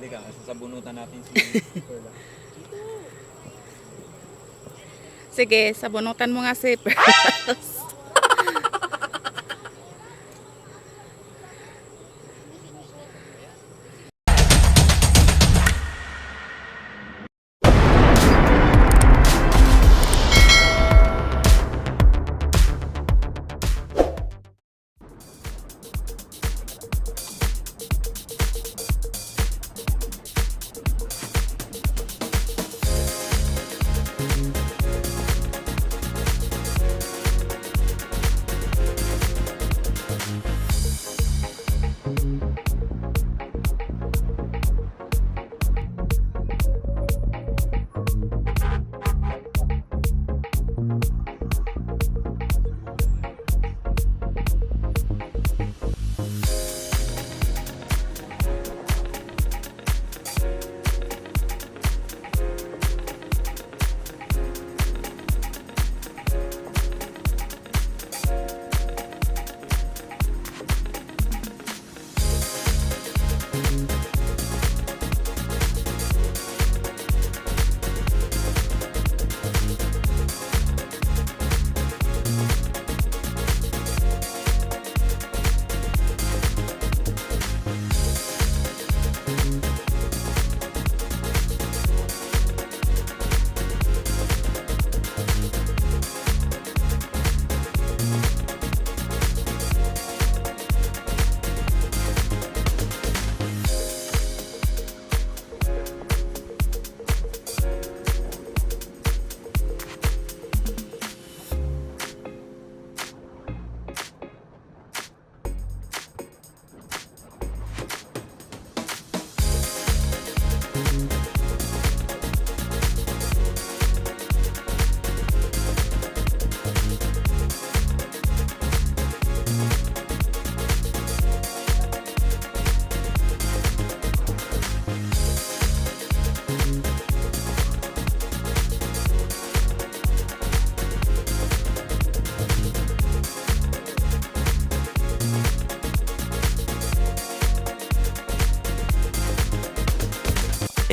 Halika, sasabunutan natin si Perla. Sige, sabunutan mo nga si Pearls.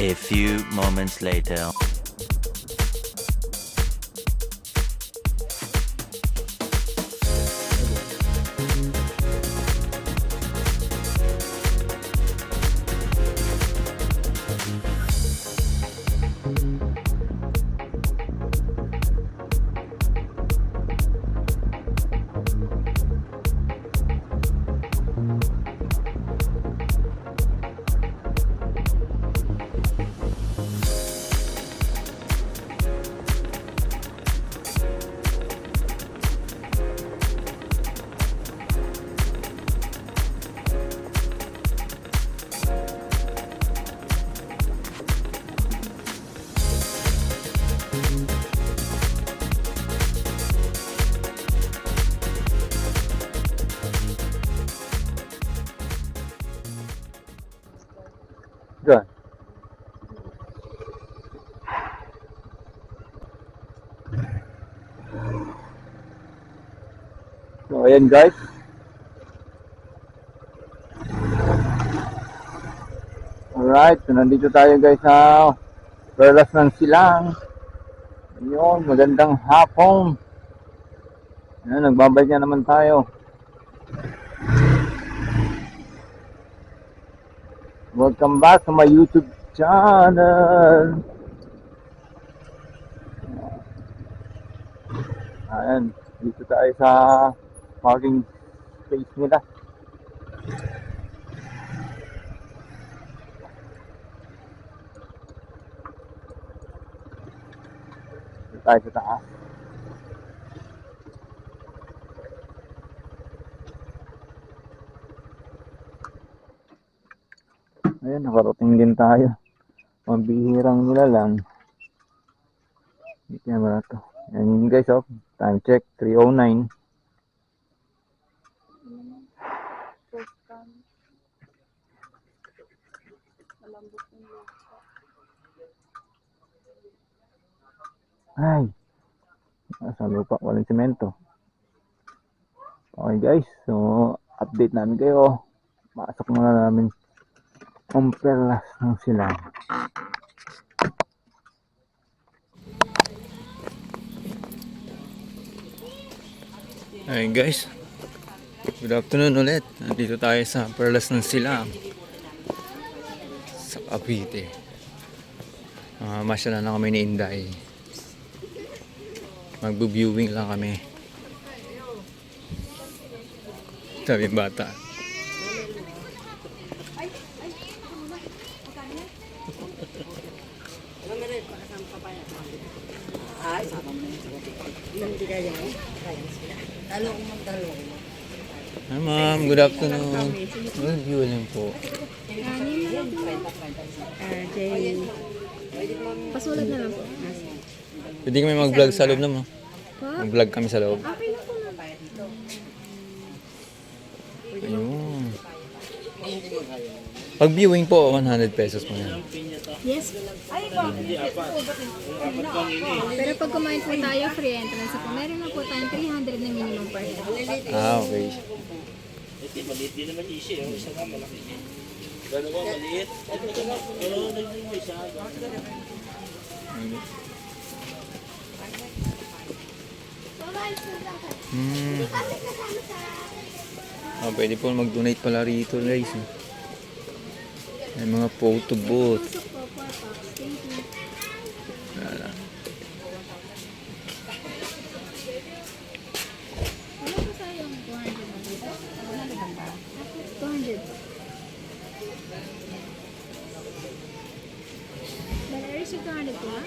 A few moments later. Diyan. So, ayan guys. Alright, so nandito tayo guys sa Perlas ng Silang. Ayun, magandang hapon. Ayan, nagbabalik na naman tayo. Welcome back to my YouTube channel. Ayan, dito tayo sa parking space nila. Dito tayo sa taas. Ayan, nakarating din tayo. Mabihirang nila lang. Hindi kaya ba ito? Ayan guys, oh. Time check, 3:09. Ay, nasa lupa, walang semento. Okay guys, so update namin kayo. Pasok muna namin. Ang perlas ng silang. Ayun guys, good afternoon ulit. Nandito tayo sa Perlas ng Silang sa Cavite. Masya na kami ni Inday. Magbu-viewing lang kami. Sabi yung bata. Hi ma'am, good afternoon. Review lang po. Pasulat na lang po. Pwede kami mag-vlog sa loob naman. Mag-vlog kami sa loob. Okay na po na. Ayun. Pag viewing po, 100 pesos po yan. Yes. Pero pag kumain po tayo, free entrance po. Meron na po tayong 300 na minimum per head. Okay. Pwede po mag-donate pala rito guys. May mga photo booth. Pasok po, 4 packs. Thank you. Wala. Wala po tayong 400 na dito. 200 po. Valerie, si 200 po ha?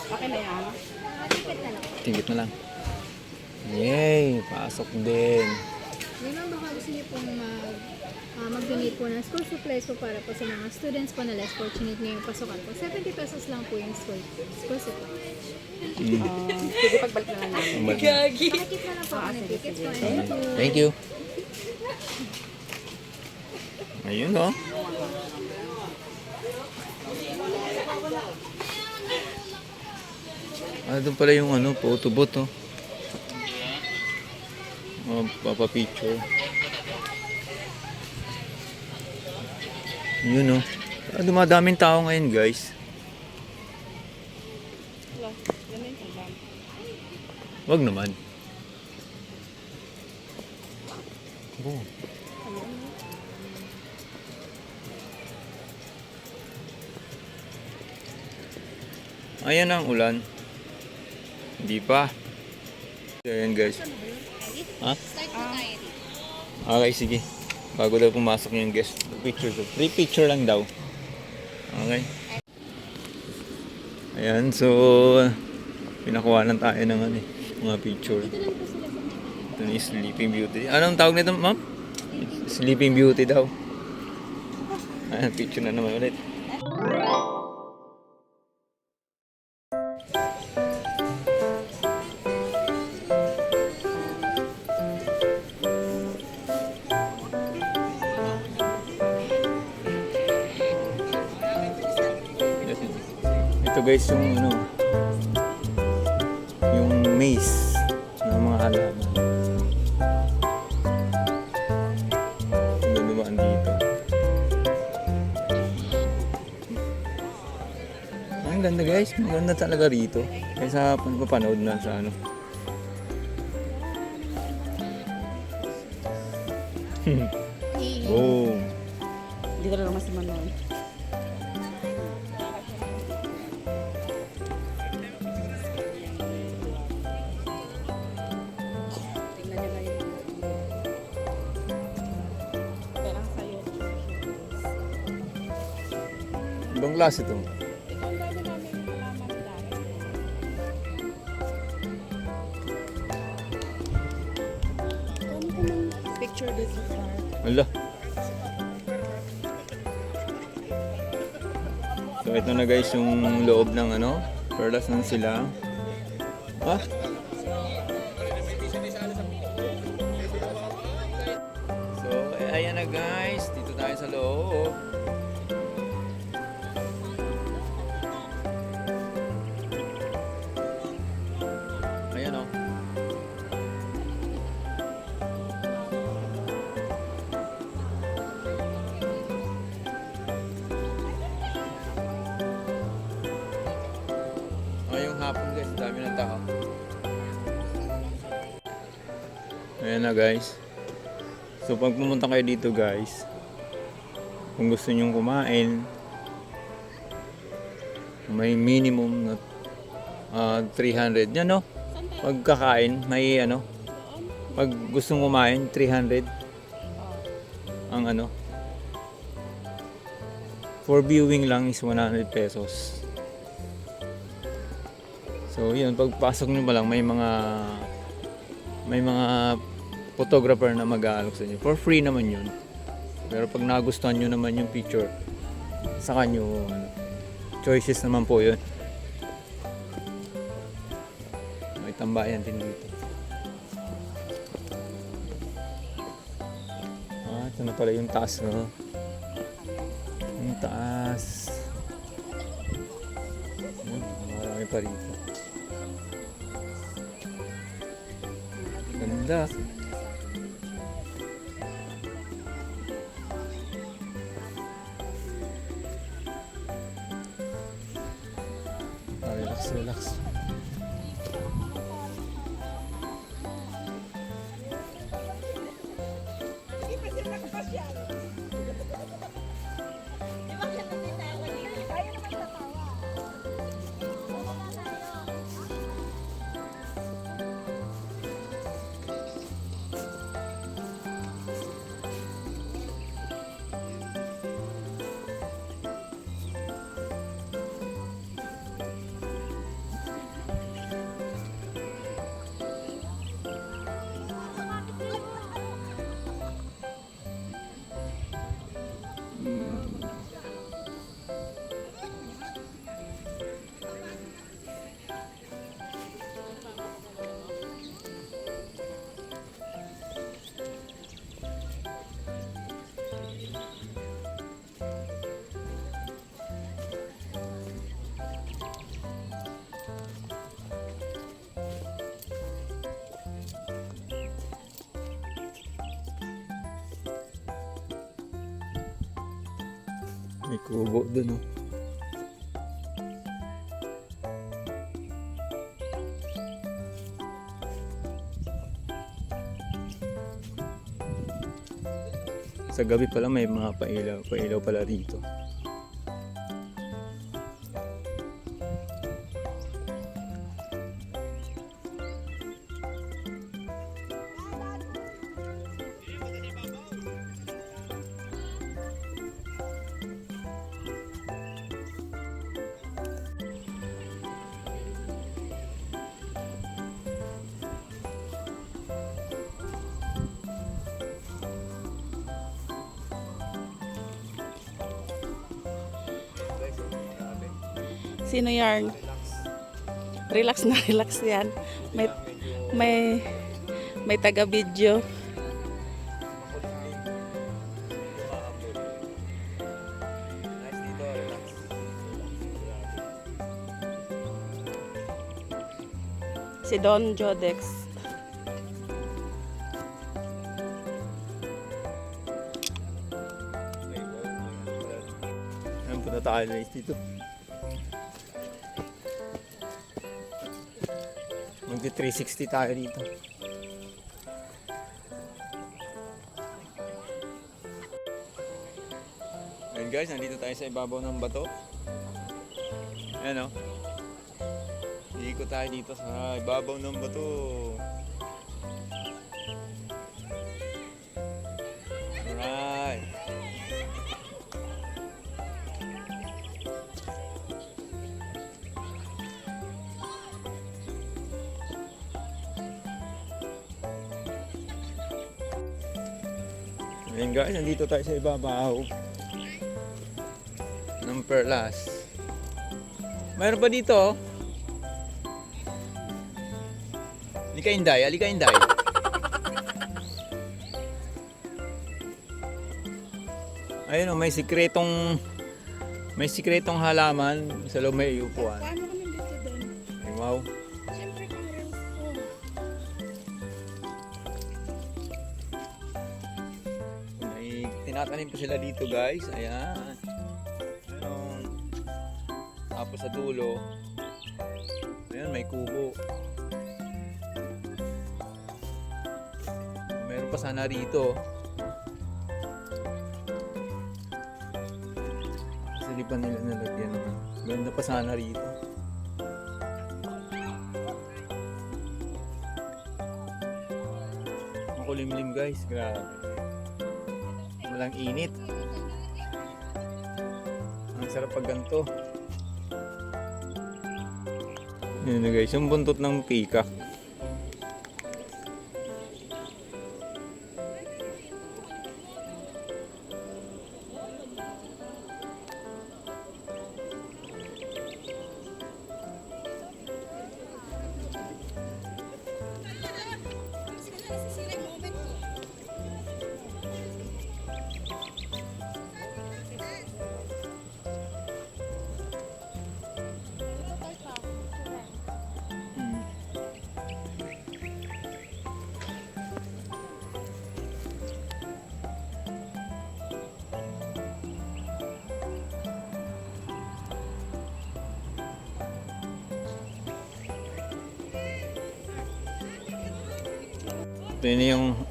Okay na yan. Ticket na lang. Tingit na lang. Yay! Pasok din. May mga baka gusto niyo pong mag-donate po ng school supplies po para po sa mga students po na less fortunate ngayong pasukan po. 70 pesos lang po yung school supplies. Sige, pagbalik na lang namin. Pakikip na lang po ako ng tickets po. Thank you. Ayun oh. Doon pala yung photo booth oh. Papa-picture. Yun oh. Dumadaming tao ngayon guys. Wag naman. Oh. Ayan ang ulan. Hindi pa. Ayan guys. Ha? Okay, sige. Bago daw pumasok yung guest picture to. Free picture lang daw. Okay. Ayan, so pinakuhanan tayo ng mga picture. Ito na yung Sleeping Beauty. Anong tawag nito, ma'am? Sleeping Beauty daw. Ayan, picture na naman ulit. Ito guys yung yung maze ng mga halaman. Dumaan dito. Ang ganda guys, maganda talaga rito. Kaysa panood na sa Oh. Hindi ko lang mas manood. Ibang klase ito. Picture this Ala. So ito na guys yung loob ng Perlas ng Silang. Ah? So ayan na guys, dito tayo sa loob. Ayan o. hapon guys, dami ng tao. Ayan na guys. So pag pumunta kayo dito guys, kung gusto nyong kumain, may minimum na 300. Yan no? Pagkakain, may ano, pag gustong kumain, 300 ang ano. For viewing lang is 100 pesos. So yun, pagpasok nyo pa lang may mga photographer na mag-aalok sa inyo. For free naman yun. Pero pag nagustuhan nyo naman yung picture, sa kanyo, choices naman po yun. May tambayan din dito. Ito na pala yung taas, no? Yung taas. Marami pa rito. Ganda. Relax, relax. May kubo dun, oh. Sa gabi pala may mga pailaw pala rito. Sino yarn? Relax na relax yan. May taga-video. Si Don Jodex. Ayan, punta tayo guys dito. Magti 360 tayo dito. Ayan guys, nandito tayo sa ibabaw ng bato. Ayan o. Iikot tayo dito sa ibabaw ng bato. Alright. Ayan guys, nandito tayo sa ibabaw ng Perlas. Mayroon pa dito. Halika Inday, halika Inday. Ayun oh, may sikretong halaman sa loob may upuan. Paano kami dito doon? Ay, wow. Siyempre kung reels ko. May tinatanim pa sila dito guys. Ayan. Ayun. Tapos sa dulo, Ayan, may kubo. Meron pa sana rito. Kasi di pa nila nalagyan naman. Ganda pa sana rito. Makulimlim guys, grabe. Walang init. Ang sarap pag ganito. Yun na guys, yung buntot ng peacock.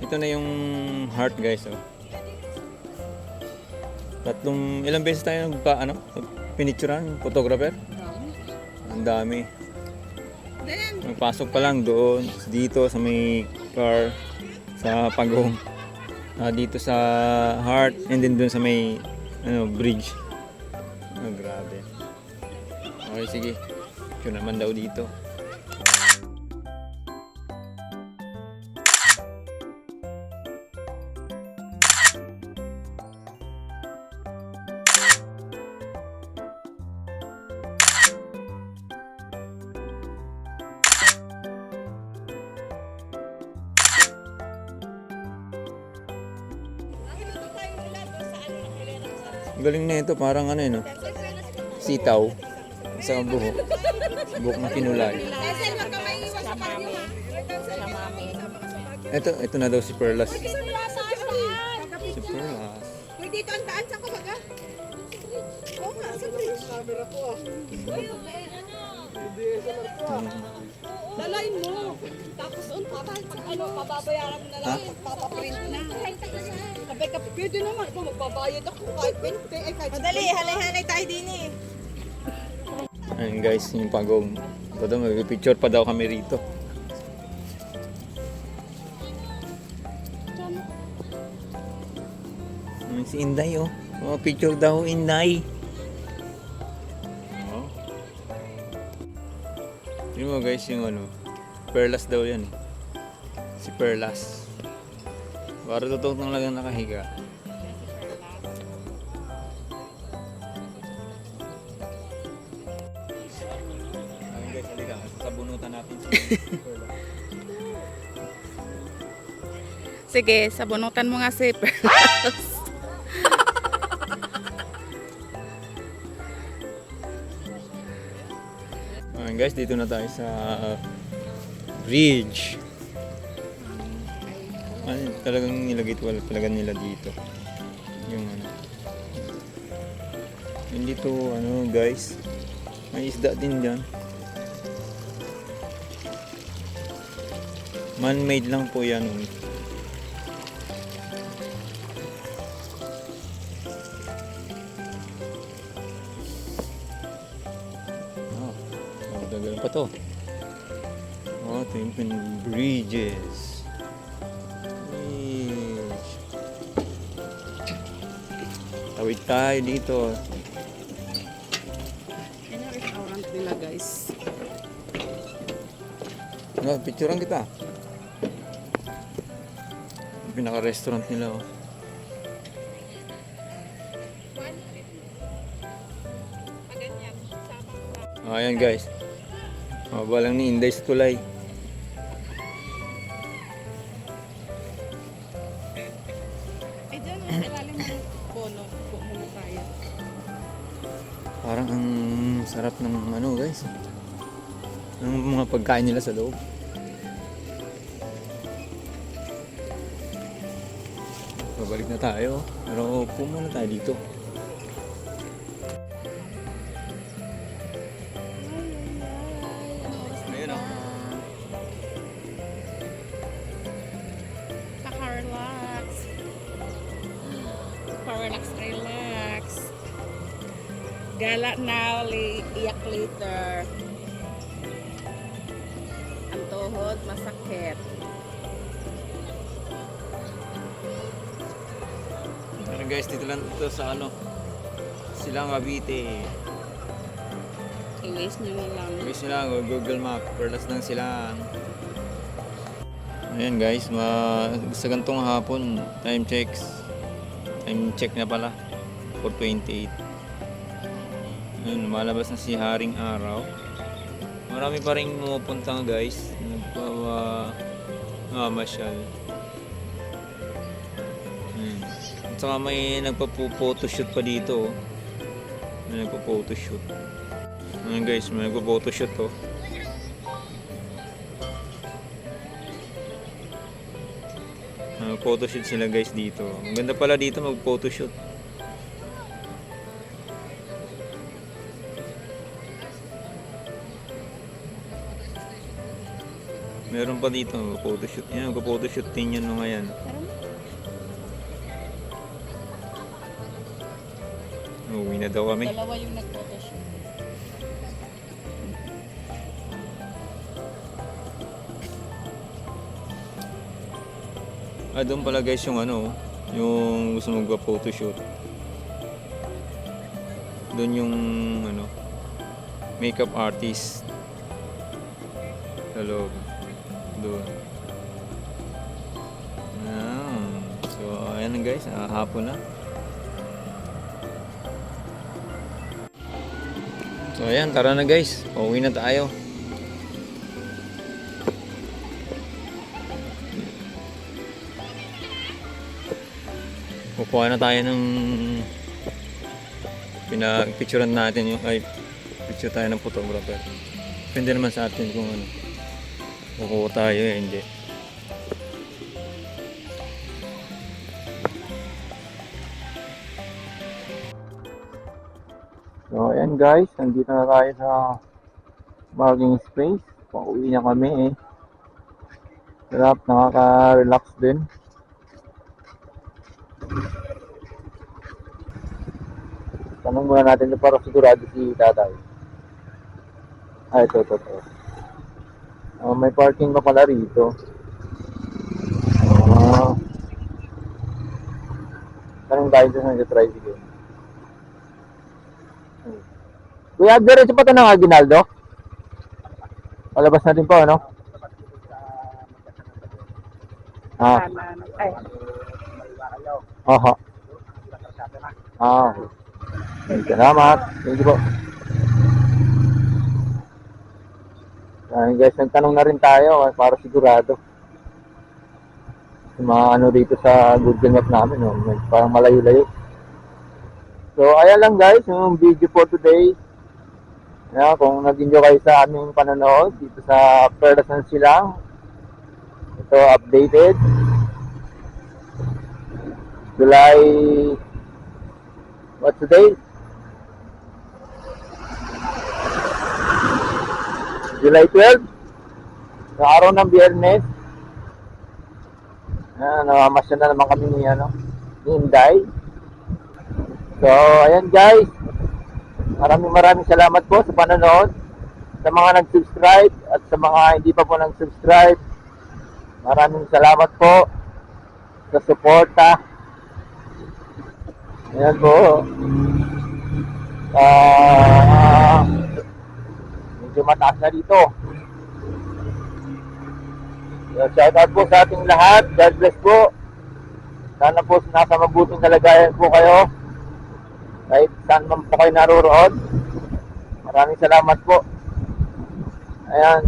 Ito na yung heart guys. Oh. Ilang beses tayo pinicturean, photographer? Ang dami. Nagpasok pa lang doon, dito sa may car, sa pagong, dito sa heart, and then doon sa may bridge. Grabe. Okay, sige. Ito naman daw dito. Ang galing na ito, parang sitaw sa buhok. Buhok na kinulay. Ito na daw si Perlas. Si Perlas. Uy, dito ang daan sa kumaga. Oo nga, sa bridge. Lalain mo. Tapos doon, pababayaran mo na lang. Papaprint na. Kapag pwede naman. Kung magbabayad ako, kahit 20. Madali, halay-halay tayo din eh. Ayun guys, yung pagong. Ito daw, mag-picture pa daw kami rito. Si Inday oh. Oh, picture daw Inday. Oh. Tingnan mo guys yung Perlas daw yan eh. Si Perlas. Para totoo nang lang nakahiga. Ayun guys, halika. Sabunutan natin si Perlas. Sige, sabunutan mo nga si Perlas. Ayun guys, dito na tayo sa bridge. Talagang nilagay talaga nila dito. Yung Hindi to guys. May isda din diyan. Man-made lang po yan. Magdagalan pa to. Ito yung bridges. Bridge. Tawid tayo dito. Yan ang restaurant nila guys. Picturean kita. Yung pinaka-restaurant nila oh. Ayan guys. Balang ni Inday sa tulay. Eh dyan, ilalim ng puno. Puno tayo. Parang ang sarap ng guys. Ng mga pagkain nila sa loob. Babalik na tayo. Pero muna tayo dito. relax, relax. Gala now, iyak later. Ang tuhod, masakit. Ano guys, dito lang ito sa ano, Silang Cavite. I-waste nyo na lang. Guys nyo lang, Google Map, perlas ng Silang. Ayan guys, sa gantong hapon, time check na pala, 4:28. Ayun, lumalabas na si Haring Araw. Marami pa rin pumupunta guys, nagpamasyal. At saka may nagpa-photoshoot pa dito. May nagpa-photoshoot. Ayan guys, may nagpa-photoshoot oh. Photoshoot sila guys dito. Ang ganda pala dito mag-photoshoot. Meron pa dito mag-photoshoot. Yan, mag-photoshoot din yun mga yan. Uwi na daw kami. Dalawa yung nag-photoshoot. Doon pala guys yung ano, yung gusto magpa-photoshoot. Doon yung ano, makeup artist. Sa loob. Doon. So ayan guys, hapon na. So ayan, tara na guys. Pauwi na tayo. Kukuha na tayo ng pinag-picturean natin yung picture tayo ng photographer. Depende naman sa atin kung ano. Kukuha tayo hindi. So ayan guys, nandito na tayo sa parking space. Pauwi na kami Sarap, nakaka-relax din. Tanong muna natin na para sigurado si tatay. Ito. May parking pa pala rito. Tanong tayo sa nag-tricycle. Kuya, diretso pa ito ng Aguinaldo? Palabas natin po, ano? Ay, Oho. Okay. Salamat. Thank you po. Guys, nagtanong na rin tayo para sigurado. Yung mga ano dito sa Google Map namin, parang malayo-layo. So, ayan lang guys, yung video for today. Ayan, kung nag-enjoy kayo sa aming panonood dito sa Perlas ng Silang. Ito, updated. July... What's the date? July 12. Sa araw ng Biyernes. Namamasya na naman kami ni Inday. So, ayan guys. Maraming salamat po sa panonood. Sa mga nag-subscribe at sa mga hindi pa po nag-subscribe. Maraming salamat po sa suporta. Ayan po. Medyo mataas na dito. So, shout out po sa ating lahat. God bless po. Sana po nasa mabuting kalagayan po kayo. Kahit saan man po kayo naroroon. Maraming salamat po. Ayan,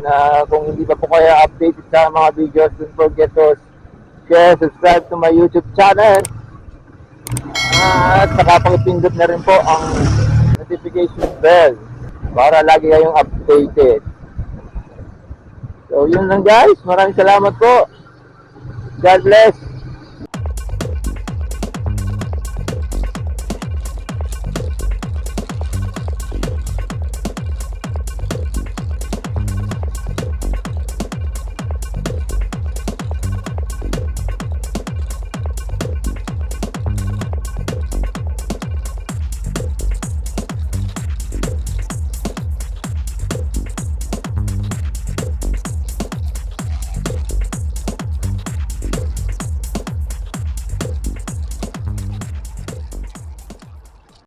kung hindi pa po kayo updated sa mga videos, don't forget to share, subscribe to my YouTube channel. At saka pag-pindot na rin po ang notification bell para lagi kayong updated. So yun lang guys, maraming salamat po. God bless.